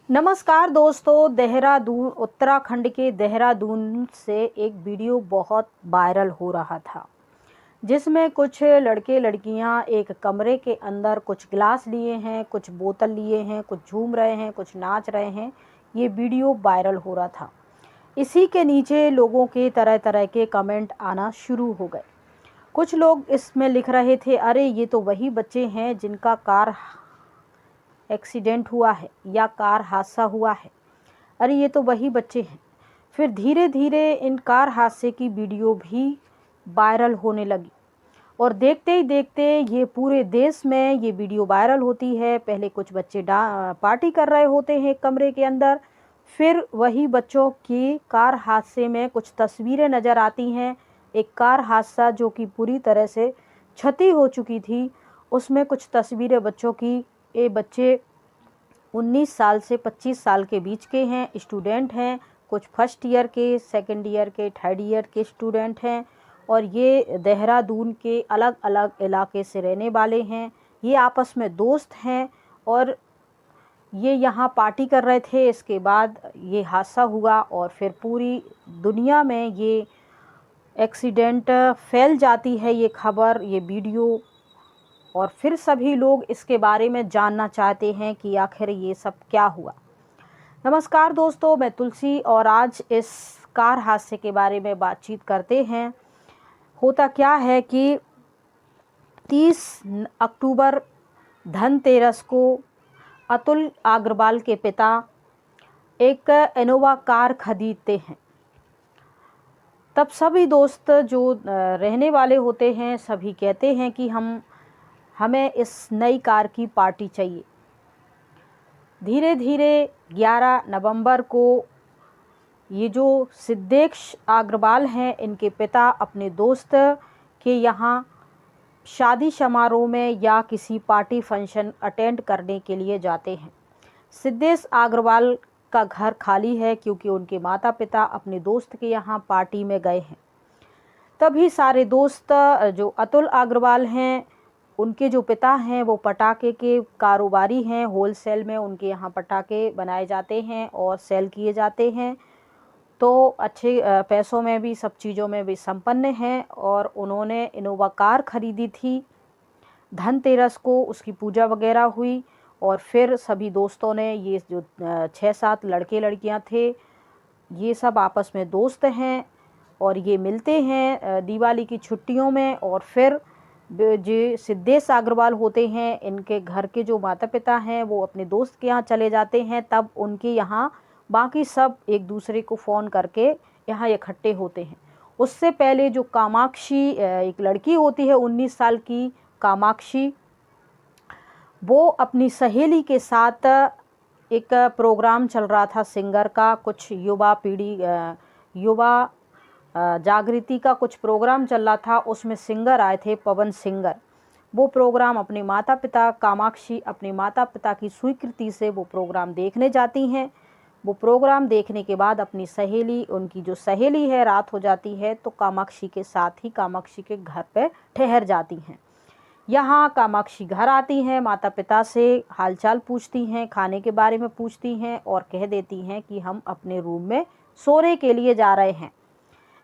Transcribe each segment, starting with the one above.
नमस्कार दोस्तों, देहरादून उत्तराखंड के देहरादून से एक वीडियो बहुत वायरल हो रहा था जिसमें कुछ लड़के लड़कियां एक कमरे के अंदर कुछ गिलास लिए हैं, कुछ बोतल लिए हैं, कुछ झूम रहे हैं, कुछ नाच रहे हैं। ये वीडियो वायरल हो रहा था। इसी के नीचे लोगों के तरह तरह के कमेंट आना शुरू हो गए। कुछ लोग इसमें लिख रहे थे, अरे ये तो वही बच्चे हैं जिनका कार एक्सीडेंट हुआ है या कार हादसा हुआ है। अरे ये तो वही बच्चे हैं। फिर धीरे धीरे इन कार हादसे की वीडियो भी वायरल होने लगी और देखते ही देखते ये पूरे देश में ये वीडियो वायरल होती है। पहले कुछ बच्चे पार्टी कर रहे होते हैं कमरे के अंदर, फिर वही बच्चों की कार हादसे में कुछ तस्वीरें नज़र आती हैं। एक कार हादसा जो कि पूरी तरह से क्षति हो चुकी थी, उसमें कुछ तस्वीरें बच्चों की। ये बच्चे 19 साल से 25 साल के बीच के हैं, स्टूडेंट हैं। कुछ फर्स्ट ईयर के, सेकंड ईयर के, थर्ड ईयर के स्टूडेंट हैं और ये देहरादून के अलग अलग इलाके से रहने वाले हैं। ये आपस में दोस्त हैं और ये यहाँ पार्टी कर रहे थे। इसके बाद ये हादसा हुआ और फिर पूरी दुनिया में ये एक्सीडेंट फैल जाती है, ये खबर, ये वीडियो। और फिर सभी लोग इसके बारे में जानना चाहते हैं कि आखिर ये सब क्या हुआ। नमस्कार दोस्तों, मैं तुलसी और आज इस कार हादसे के बारे में बातचीत करते हैं। होता क्या है कि 30 अक्टूबर धनतेरस को अतुल अग्रवाल के पिता एक इनोवा कार खरीदते हैं। तब सभी दोस्त जो रहने वाले होते हैं सभी कहते हैं कि हमें इस नई कार की पार्टी चाहिए। धीरे धीरे 11 नवंबर को ये जो सिद्धेश अग्रवाल हैं, इनके पिता अपने दोस्त के यहाँ शादी समारोह में या किसी पार्टी फंक्शन अटेंड करने के लिए जाते हैं। सिद्धेश अग्रवाल का घर खाली है क्योंकि उनके माता पिता अपने दोस्त के यहाँ पार्टी में गए हैं। तभी सारे दोस्त जो अतुल अग्रवाल हैं, उनके जो पिता हैं वो पटाखे के कारोबारी हैं। होलसेल में उनके यहाँ पटाखे बनाए जाते हैं और सेल किए जाते हैं, तो अच्छे पैसों में भी, सब चीज़ों में भी संपन्न हैं। और उन्होंने इनोवा कार खरीदी थी। धनतेरस को उसकी पूजा वगैरह हुई और फिर सभी दोस्तों ने, ये जो 6-7 लड़के लड़कियां थे, ये सब आपस में दोस्त हैं और ये मिलते हैं दिवाली की छुट्टियों में। और फिर जो सिद्धेश अग्रवाल होते हैं, इनके घर के जो माता पिता हैं वो अपने दोस्त के यहाँ चले जाते हैं। तब उनके यहाँ बाकी सब एक दूसरे को फ़ोन करके यहाँ इकट्ठे होते हैं। उससे पहले जो कामाक्षी एक लड़की होती है 19 साल की, कामाक्षी, वो अपनी सहेली के साथ एक प्रोग्राम चल रहा था सिंगर का, कुछ युवा पीढ़ी युवा जागृति का कुछ प्रोग्राम चल रहा था। उसमें सिंगर आए थे, पवन सिंगर। वो प्रोग्राम अपने माता पिता, कामाक्षी अपने माता पिता की स्वीकृति से वो प्रोग्राम देखने जाती हैं। वो प्रोग्राम देखने के बाद अपनी सहेली, उनकी जो सहेली है, रात हो जाती है तो कामाक्षी के साथ ही कामाक्षी के घर पे ठहर जाती हैं। यहाँ कामाक्षी घर आती हैं, माता पिता से हालचाल पूछती हैं, खाने के बारे में पूछती हैं और कह देती हैं कि हम अपने रूम में सोने के लिए जा रहे हैं।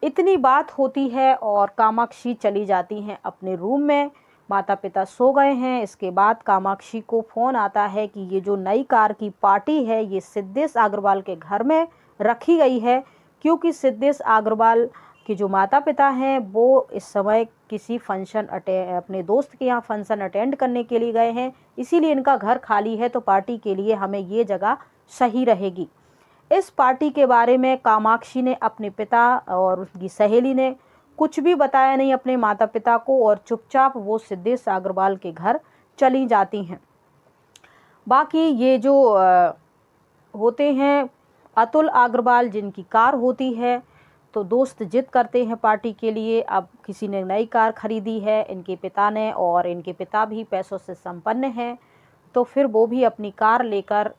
इतनी बात होती है और कामाक्षी चली जाती हैं अपने रूम में। माता पिता सो गए हैं। इसके बाद कामाक्षी को फ़ोन आता है कि ये जो नई कार की पार्टी है ये सिद्धेश अग्रवाल के घर में रखी गई है, क्योंकि सिद्धेश अग्रवाल के जो माता पिता हैं वो इस समय किसी फंक्शन अपने दोस्त के यहाँ फंक्शन अटेंड करने के लिए गए हैं, इसीलिए इनका घर खाली है। तो पार्टी के लिए हमें ये जगह सही रहेगी। इस पार्टी के बारे में कामाक्षी ने अपने पिता और उसकी सहेली ने कुछ भी बताया नहीं अपने माता पिता को और चुपचाप वो सिद्धेश अग्रवाल के घर चली जाती हैं। बाकी ये जो होते हैं अतुल अग्रवाल, जिनकी कार होती है, तो दोस्त जिद करते हैं पार्टी के लिए। अब किसी ने नई कार खरीदी है, इनके पिता ने, और इनके पिता भी पैसों से संपन्न हैं, तो फिर वो भी अपनी कार लेकर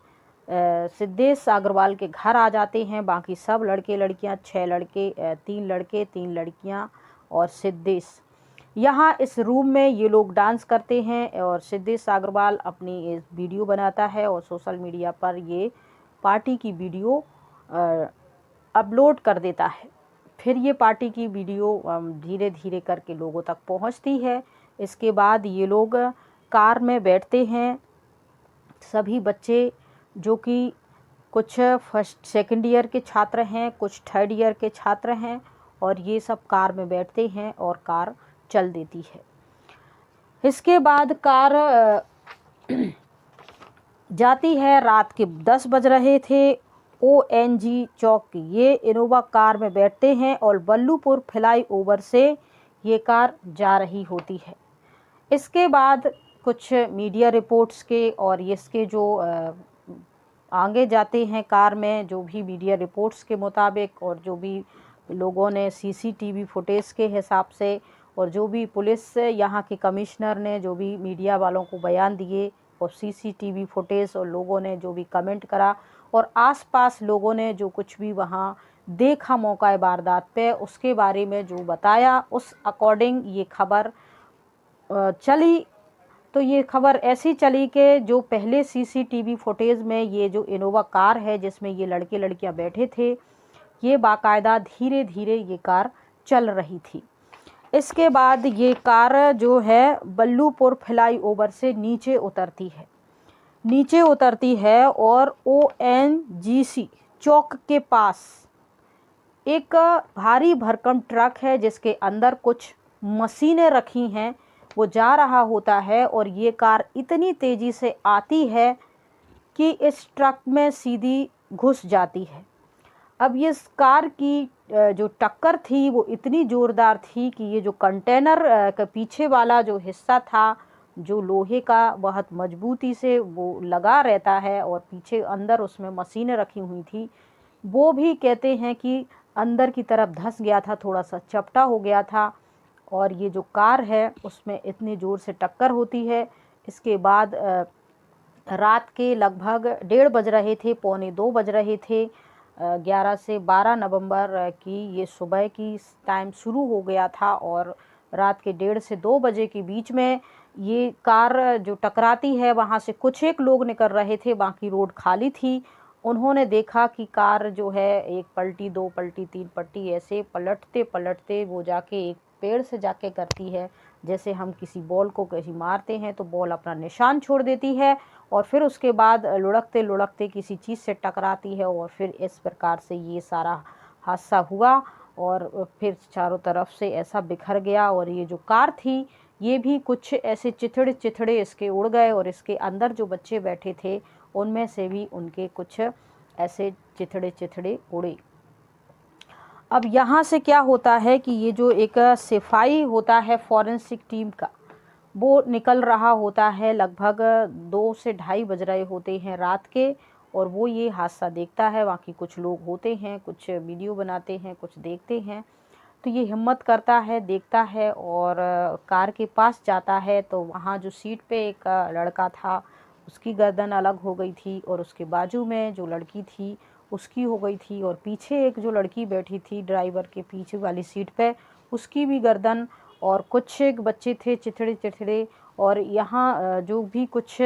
सिद्धेश अग्रवाल के घर आ जाते हैं। बाकी सब लड़के लड़कियां, 6 लड़के, 3 लड़के, 3 लड़कियां और सिद्धेश। यहाँ इस रूम में ये लोग डांस करते हैं और सिद्धेश अग्रवाल अपनी वीडियो बनाता है और सोशल मीडिया पर ये पार्टी की वीडियो अपलोड कर देता है। फिर ये पार्टी की वीडियो धीरे धीरे करके लोगों तक पहुंचती है। इसके बाद ये लोग कार में बैठते हैं, सभी बच्चे, जो कि कुछ फर्स्ट सेकंड ईयर के छात्र हैं, कुछ थर्ड ईयर के छात्र हैं, और ये सब कार में बैठते हैं और कार चल देती है। इसके बाद कार जाती है, रात के 10 बज रहे थे। ONG चौक की ये इनोवा कार में बैठते हैं और बल्लूपुर फ्लाईओवर से ये कार जा रही होती है। इसके बाद कुछ मीडिया रिपोर्ट्स के और इसके जो आगे जाते हैं कार में, जो भी मीडिया रिपोर्ट्स के मुताबिक और जो भी लोगों ने CCTV फुटेज के हिसाब से और जो भी पुलिस यहाँ के कमिश्नर ने जो भी मीडिया वालों को बयान दिए और CCTV फुटेज और लोगों ने जो भी कमेंट करा और आसपास लोगों ने जो कुछ भी वहाँ देखा मौका वारदात पे, उसके बारे में जो बताया, उस अकॉर्डिंग ये खबर चली। तो ये खबर ऐसी चली कि जो पहले CCTV फुटेज में ये जो इनोवा कार है जिसमें ये लड़के लड़कियां बैठे थे, ये बाकायदा धीरे धीरे ये कार चल रही थी। इसके बाद ये कार जो है बल्लूपुर फ्लाईओवर से नीचे उतरती है और ONGC चौक के पास एक भारी भरकम ट्रक है जिसके अंदर कुछ मशीनें रखी हैं, वो जा रहा होता है और ये कार इतनी तेज़ी से आती है कि इस ट्रक में सीधी घुस जाती है। अब ये कार की जो टक्कर थी वो इतनी ज़ोरदार थी कि ये जो कंटेनर का पीछे वाला जो हिस्सा था, जो लोहे का बहुत मजबूती से वो लगा रहता है और पीछे अंदर उसमें मशीनें रखी हुई थी, वो भी कहते हैं कि अंदर की तरफ धंस गया था, थोड़ा सा चपटा हो गया था। और ये जो कार है उसमें इतनी ज़ोर से टक्कर होती है। इसके बाद रात के लगभग 1:30 बज रहे थे, पौने 2 बज रहे थे। 11 से 12 नवंबर की ये सुबह की टाइम शुरू हो गया था और रात के 1:30 से 2 बजे के बीच में ये कार जो टकराती है, वहाँ से कुछ एक लोग निकल रहे थे, बाकी रोड खाली थी। उन्होंने देखा कि कार जो है एक पलटी, 2 पलटी, 3 पलटी, ऐसे पलटते पलटते वो जाके एक पेड़ से जाके करती है। जैसे हम किसी बॉल को कहीं मारते हैं तो बॉल अपना निशान छोड़ देती है और फिर उसके बाद लुढ़कते लुढ़कते किसी चीज़ से टकराती है और फिर इस प्रकार से ये सारा हादसा हुआ और फिर चारों तरफ से ऐसा बिखर गया। और ये जो कार थी ये भी कुछ ऐसे चिथड़े चिथड़े इसके उड़ गए और इसके अंदर जो बच्चे बैठे थे उनमें से भी उनके कुछ ऐसे चिथड़े चिथड़े उड़े। अब यहाँ से क्या होता है कि ये जो एक सिपाही होता है फॉरेंसिक टीम का, वो निकल रहा होता है, लगभग 2 से 2:30 बज रहे होते हैं रात के, और वो ये हादसा देखता है। बाकी कुछ लोग होते हैं, कुछ वीडियो बनाते हैं, कुछ देखते हैं। तो ये हिम्मत करता है, देखता है और कार के पास जाता है तो वहाँ जो सीट पे एक लड़का था उसकी गर्दन अलग हो गई थी और उसके बाजू में जो लड़की थी उसकी हो गई थी और पीछे एक जो लड़की बैठी थी ड्राइवर के पीछे वाली सीट पे, उसकी भी गर्दन, और कुछ एक बच्चे थे चिथड़े चिथड़े। और यहाँ जो भी कुछ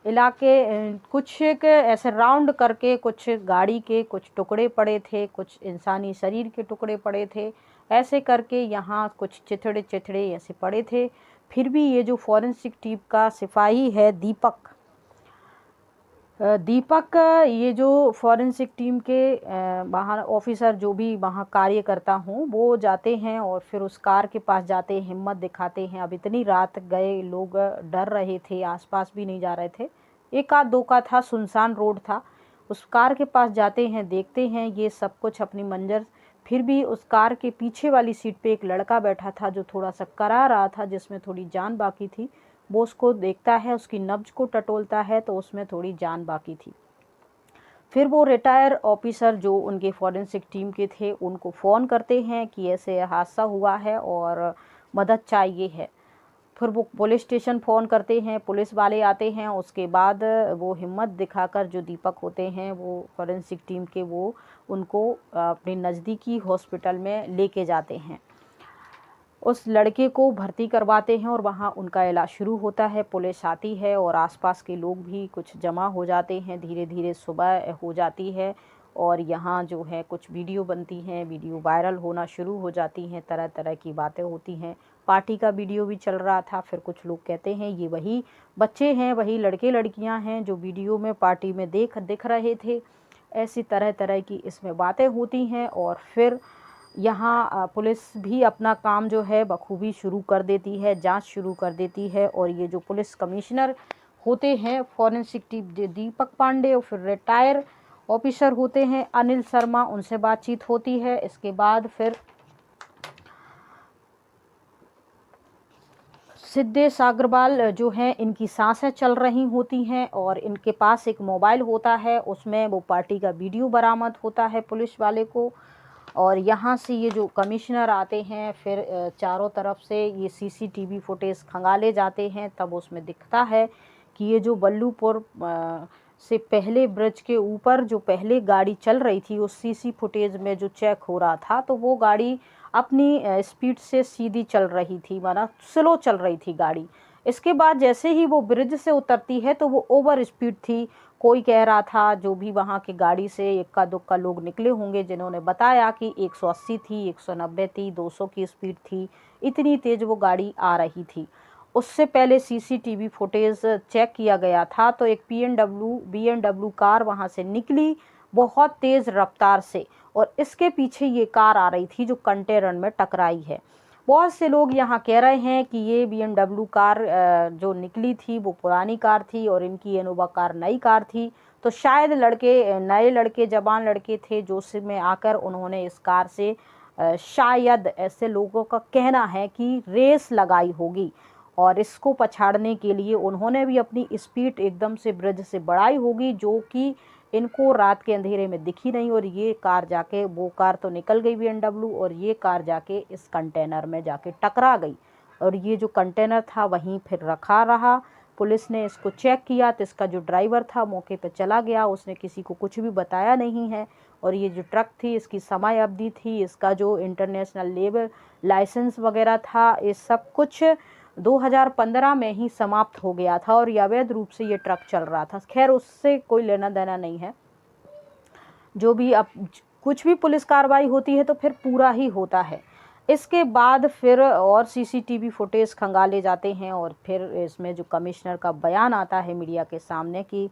इलाके कुछ एक ऐसे राउंड करके कुछ गाड़ी के कुछ टुकड़े पड़े थे, कुछ इंसानी शरीर के टुकड़े पड़े थे, ऐसे करके यहाँ कुछ चिथड़े चिथड़े ऐसे पड़े थे। फिर भी ये जो फॉरेंसिक टीम का सिपाही है दीपक, ये जो फॉरेंसिक टीम के वहाँ ऑफिसर जो भी वहाँ कार्य करता हूँ, वो जाते हैं और फिर उस कार के पास जाते हैं, हिम्मत दिखाते हैं। अब इतनी रात गए, लोग डर रहे थे, आसपास भी नहीं जा रहे थे, एक आध दो का था, सुनसान रोड था। उस कार के पास जाते हैं, देखते हैं ये सब कुछ अपनी मंजर। फिर भी उस कार के पीछे वाली सीट पे एक लड़का बैठा था जो थोड़ा सा करा रहा था, जिसमें थोड़ी जान बाकी थी। वो उसको देखता है, उसकी नब्ज को टटोलता है तो उसमें थोड़ी जान बाकी थी। फिर वो रिटायर ऑफिसर जो उनके फॉरेंसिक टीम के थे उनको फ़ोन करते हैं कि ऐसे हादसा हुआ है और मदद चाहिए है। फिर वो पुलिस स्टेशन फ़ोन करते हैं, पुलिस वाले आते हैं। उसके बाद वो हिम्मत दिखाकर जो दीपक होते हैं वो फॉरेंसिक टीम के, वो उनको अपने नज़दीकी हॉस्पिटल में लेके जाते हैं। उस लड़के को भर्ती करवाते हैं और वहाँ उनका इलाज शुरू होता है। पुलिस आती है और आसपास के लोग भी कुछ जमा हो जाते हैं। धीरे धीरे सुबह हो जाती है और यहाँ जो है कुछ वीडियो बनती हैं, वीडियो वायरल होना शुरू हो जाती हैं, तरह तरह की बातें होती हैं। पार्टी का वीडियो भी चल रहा था। फिर कुछ लोग कहते हैं ये वही बच्चे हैं, वही लड़के लड़कियां हैं जो वीडियो में पार्टी में दिख रहे थे। ऐसी तरह तरह की इसमें बातें होती हैं और फिर यहाँ पुलिस भी अपना काम जो है बखूबी शुरू कर देती है, जांच शुरू कर देती है। और ये जो पुलिस कमिश्नर होते हैं फॉरेंसिक दीपक पांडे और फिर रिटायर ऑफिसर होते हैं अनिल शर्मा, उनसे बातचीत होती है। इसके बाद फिर सिद्धेश अग्रवाल जो हैं इनकी सांसें चल रही होती हैं और इनके पास एक मोबाइल होता है, उसमें वो पार्टी का वीडियो बरामद होता है पुलिस वाले को। और यहाँ से ये जो कमिश्नर आते हैं फिर चारों तरफ से ये सीसीटीवी फुटेज खंगाले जाते हैं। तब उसमें दिखता है कि ये जो बल्लूपुर से पहले ब्रिज के ऊपर जो पहले गाड़ी चल रही थी उस सीसी फुटेज में जो चेक हो रहा था तो वो गाड़ी अपनी स्पीड से सीधी चल रही थी, माना स्लो चल रही थी गाड़ी। इसके बाद जैसे ही वो ब्रिज से उतरती है तो वो ओवर स्पीड थी। कोई कह रहा था, जो भी वहाँ की गाड़ी से इक्का दुक्का लोग निकले होंगे जिन्होंने बताया कि 180 थी, 190 थी, 200 की स्पीड थी, इतनी तेज़ वो गाड़ी आ रही थी। उससे पहले सीसीटीवी फुटेज चेक किया गया था तो एक बीएमडब्ल्यू कार वहाँ से निकली बहुत तेज़ रफ्तार से और इसके पीछे ये कार आ रही थी जो कंटेनर में टकराई है। बहुत से लोग यहाँ कह रहे हैं कि ये बीएमडब्ल्यू कार जो निकली थी वो पुरानी कार थी और इनकी इनोवा कार नई कार थी। तो शायद नए लड़के जवान लड़के थे जोश में आकर उन्होंने इस कार से शायद ऐसे लोगों का कहना है कि रेस लगाई होगी और इसको पछाड़ने के लिए उन्होंने भी अपनी स्पीड एकदम से ब्रिज से बढ़ाई होगी जो कि इनको रात के अंधेरे में दिखी नहीं। और ये कार जाके, वो कार तो निकल गई बीएमडब्ल्यू और ये कार जाके इस कंटेनर में जाके टकरा गई और ये जो कंटेनर था वहीं फिर रखा रहा। पुलिस ने इसको चेक किया तो इसका जो ड्राइवर था मौके पर चला गया, उसने किसी को कुछ भी बताया नहीं है। और ये जो ट्रक थी इसकी समय अवधि थी, इसका जो इंटरनेशनल लेवल लाइसेंस वगैरह था, ये सब कुछ 2015 में ही समाप्त हो गया था और अवैध रूप से ये ट्रक चल रहा था। खैर उससे कोई लेना देना नहीं है। जो भी अब कुछ भी पुलिस कार्रवाई होती है तो फिर पूरा ही होता है। इसके बाद फिर और सीसीटीवी फुटेज खंगाले जाते हैं और फिर इसमें जो कमिश्नर का बयान आता है मीडिया के सामने कि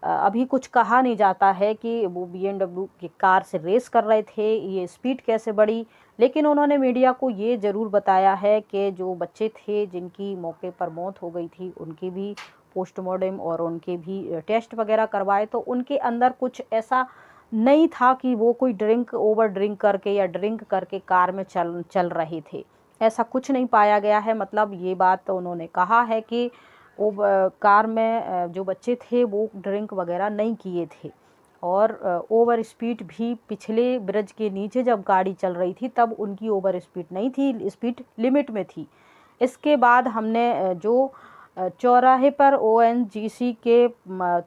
अभी कुछ कहा नहीं जाता है कि वो बीएमडब्ल्यू की कार से रेस कर रहे थे, ये स्पीड कैसे बढ़ी। लेकिन उन्होंने मीडिया को ये ज़रूर बताया है कि जो बच्चे थे जिनकी मौके पर मौत हो गई थी उनकी भी पोस्टमार्टम और उनके भी टेस्ट वगैरह करवाए तो उनके अंदर कुछ ऐसा नहीं था कि वो कोई ओवर ड्रिंक करके या ड्रिंक करके कार में चल रहे थे। ऐसा कुछ नहीं पाया गया है। मतलब ये बात तो उन्होंने कहा है कि वो कार में जो बच्चे थे वो ड्रिंक वगैरह नहीं किए थे और ओवर स्पीड भी पिछले ब्रिज के नीचे जब गाड़ी चल रही थी तब उनकी ओवर स्पीड नहीं थी, स्पीड लिमिट में थी। इसके बाद हमने जो चौराहे पर ओएनजीसी के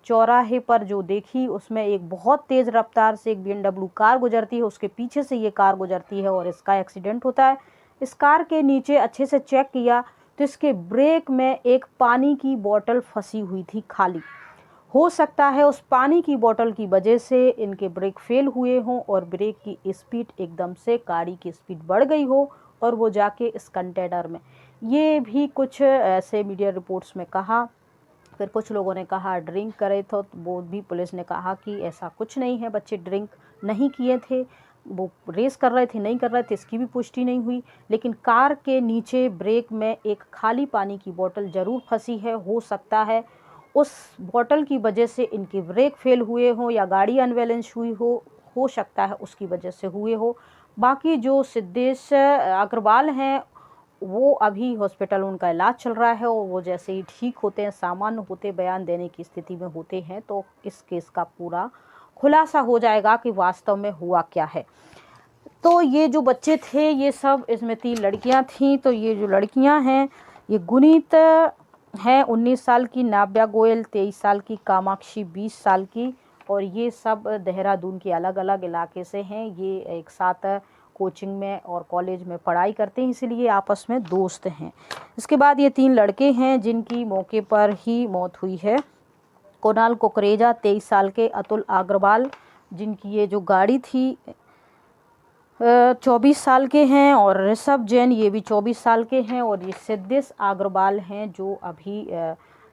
चौराहे पर जो देखी उसमें एक बहुत तेज़ रफ्तार से एक बीएमडब्ल्यू कार गुजरती है, उसके पीछे से ये कार गुजरती है और इसका एक्सीडेंट होता है। इस कार के नीचे अच्छे से चेक किया तो इसके ब्रेक में एक पानी की बोतल फंसी हुई थी खाली। हो सकता है उस पानी की बोतल की वजह से इनके ब्रेक फेल हुए हों और ब्रेक की स्पीड एकदम से गाड़ी की स्पीड बढ़ गई हो और वो जाके इस कंटेनर में, ये भी कुछ ऐसे मीडिया रिपोर्ट्स में कहा। फिर कुछ लोगों ने कहा ड्रिंक करे तो वो भी पुलिस ने कहा कि ऐसा कुछ नहीं है, बच्चे ड्रिंक नहीं किए थे, वो रेस कर रहे थे नहीं कर रहे थे इसकी भी पुष्टि नहीं हुई। लेकिन कार के नीचे ब्रेक में एक खाली पानी की बोतल ज़रूर फंसी है। हो सकता है उस बोतल की वजह से इनके ब्रेक फेल हुए हों या गाड़ी अनबैलेंस हुई हो सकता है उसकी वजह से हुए हो। बाकी जो सिद्धेश अग्रवाल हैं वो अभी हॉस्पिटल उनका इलाज चल रहा है और वो जैसे ही ठीक होते हैं, सामान्य होते, बयान देने की स्थिति में होते हैं तो इस केस का पूरा खुलासा हो जाएगा कि वास्तव में हुआ क्या है। तो ये जो बच्चे थे ये सब, इसमें 3 लड़कियां थीं। तो ये जो लड़कियां हैं ये गुनीत है 19 साल की, नाव्या गोयल 23 साल की, कामाक्षी 20 साल की और ये सब देहरादून के अलग अलग इलाके से हैं। ये एक साथ कोचिंग में और कॉलेज में पढ़ाई करते हैं, इसलिए आपस में दोस्त हैं। इसके बाद ये 3 लड़के हैं जिनकी मौके पर ही मौत हुई है। कुणाल कुकरेजा 23 साल के, अतुल अग्रवाल जिनकी ये जो गाड़ी थी 24 साल के हैं, और ऋषभ जैन ये भी 24 साल के हैं, और ये सिद्धेश अग्रवाल हैं जो अभी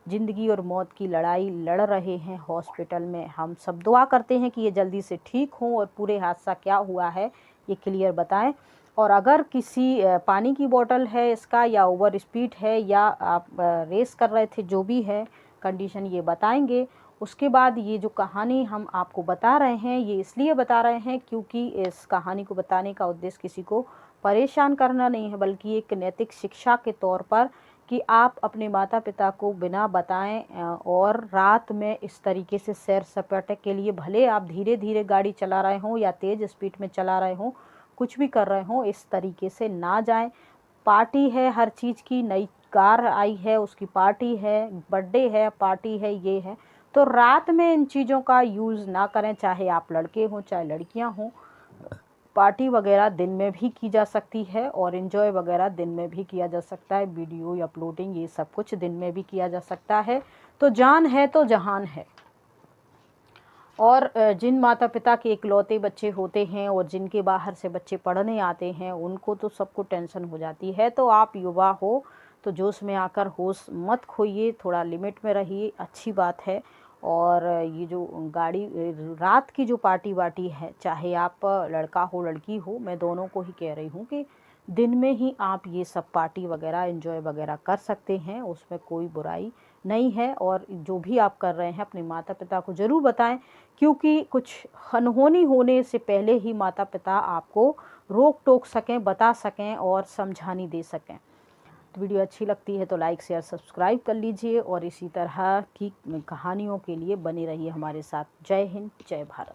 ज़िंदगी और मौत की लड़ाई लड़ रहे हैं हॉस्पिटल में। हम सब दुआ करते हैं कि ये जल्दी से ठीक हों और पूरे हादसा क्या हुआ है ये क्लियर बताएं। और अगर किसी पानी की बोतल है इसका, या ओवर स्पीड है, या आप रेस कर रहे थे, जो भी है कंडीशन ये बताएंगे। उसके बाद ये जो कहानी हम आपको बता रहे हैं ये इसलिए बता रहे हैं क्योंकि इस कहानी को बताने का उद्देश्य किसी को परेशान करना नहीं है, बल्कि एक नैतिक शिक्षा के तौर पर कि आप अपने माता पिता को बिना बताएं और रात में इस तरीके से सैर सपाटे के लिए, भले आप धीरे धीरे गाड़ी चला रहे हों या तेज़ स्पीड में चला रहे हों, कुछ भी कर रहे हों, इस तरीके से ना जाएं। पार्टी है हर चीज़ की, नई कार आई है उसकी पार्टी है, बर्थडे है पार्टी है, ये है, तो रात में इन चीज़ों का यूज़ ना करें, चाहे आप लड़के हों चाहे लड़कियां हों। पार्टी वगैरह दिन में भी की जा सकती है और एंजॉय वगैरह दिन में भी किया जा सकता है, वीडियो या अपलोडिंग ये सब कुछ दिन में भी किया जा सकता है। तो जान है तो जहान है। और जिन माता पिता के इकलौते बच्चे होते हैं और जिनके बाहर से बच्चे पढ़ने आते हैं उनको तो सबको टेंशन हो जाती है। तो आप युवा हो तो जोश में आकर होश मत खोइए, थोड़ा लिमिट में रहिए, अच्छी बात है। और ये जो गाड़ी रात की जो पार्टी वार्टी है, चाहे आप लड़का हो लड़की हो, मैं दोनों को ही कह रही हूँ कि दिन में ही आप ये सब पार्टी वगैरह एंजॉय वगैरह कर सकते हैं, उसमें कोई बुराई नहीं है। और जो भी आप कर रहे हैं अपने माता पिता को ज़रूर बताएं, क्योंकि कुछ अनहोनी होने से पहले ही माता पिता आपको रोक टोक सकें, बता सकें और समझानी दे सकें। तो वीडियो अच्छी लगती है तो लाइक शेयर सब्सक्राइब कर लीजिए और इसी तरह की कहानियों के लिए बने रहिए हमारे साथ। जय हिंद, जय भारत।